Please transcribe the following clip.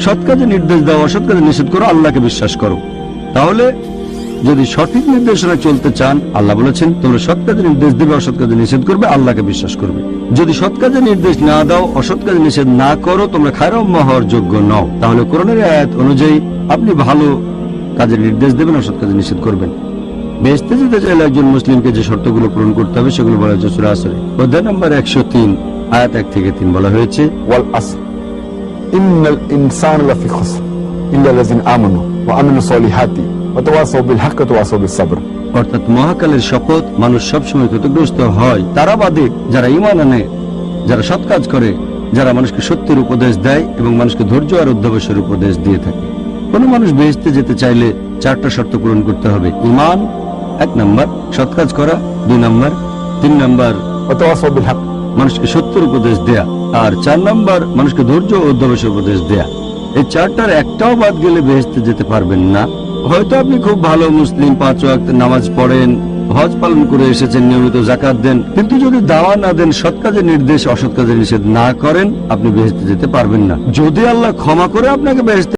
সৎ কাজে নির্দেশ দাও, অসৎ কাজে নিষেধ করো, আল্লাহকে বিশ্বাস করো। তাহলে যদি সঠিক নির্দেশনা চলতে চান, আল্লাহ বলেছেন তোমরা সৎ কাজে নির্দেশ দেবে, অসৎ কাজে নিষেধ করবে, আল্লাহকে বিশ্বাস করবে। যদি সৎ কাজে নির্দেশ না দাও, অসৎ কাজে নিষেধ না করো, তোমরা খায়র উম্মাহ হওয়ার যোগ্য নও। তাহলে কোরআনের আয়াত অনুযায়ী আপনি ভালো কাজের নির্দেশ দেবেন, অসৎ কাজে নিষেধ করবেন। বেহেশতে যেতে চাইলে একজন মুসলিমকে যে শর্তগুলো পূরণ করতে হবে সেগুলো বলা হয়েছে সূরা আসরে অধ্যায় নম্বর 103 আয়াত 1 থেকে 3 বলা হয়েছে, ওয়াল আসর ইন্নাল ইনসানা লাফি খুসর ইল্লা আল্লাযিনা আমানু ওয়া আমিলুস সলিহাতি ওয়া তাওয়াসাউ বিল হাক্কি ওয়া তাওয়াসাউ বিস সাবর। অর্থাৎ মহাকালের শপথ, মানুষ সবসময় ক্ষতিগ্রস্ত হয় তারা বাদে যারা ঈমান আনে, যারা সৎ কাজ করে, যারা মানুষকে সত্যের উপদেশ দেয় এবং মানুষকে ধৈর্য আর অধ্যবসায়ের উপদেশ দিয়ে থাকে। কোন মানুষ বেহেশতে যেতে চাইলে 4টা শর্ত পূরণ করতে হবে। ঈমান 1 নাম্বার, সৎ কাজ করা 2 নাম্বার, 3 নাম্বার ওয়া তাওয়াসাউ বিল হাক্কি, মানুষকে সত্যের উপদেশ দেয়া, আর 4 নাম্বার মানুষকে ধৈর্য ও অধ্যবসায়ের উপদেশ দেয়া। এই 4টার একটাও বাদ গেলে বেহেশতে যেতে পারবেন না। হয়তো আপনি খুব ভালো মুসলিম, 5 ওয়াক্ত নামাজ পড়েন, হজ পালন করে এসেছেন, নিয়মিত যাকাত দেন, কিন্তু যদি দাওয়া না দেন, সৎ কাজের নির্দেশ অসৎ কাজের নিষেধ না করেন, আপনি বেহেশতে যেতে পারবেন না। যদি আল্লাহ ক্ষমা করে আপনাকে বেহেশতে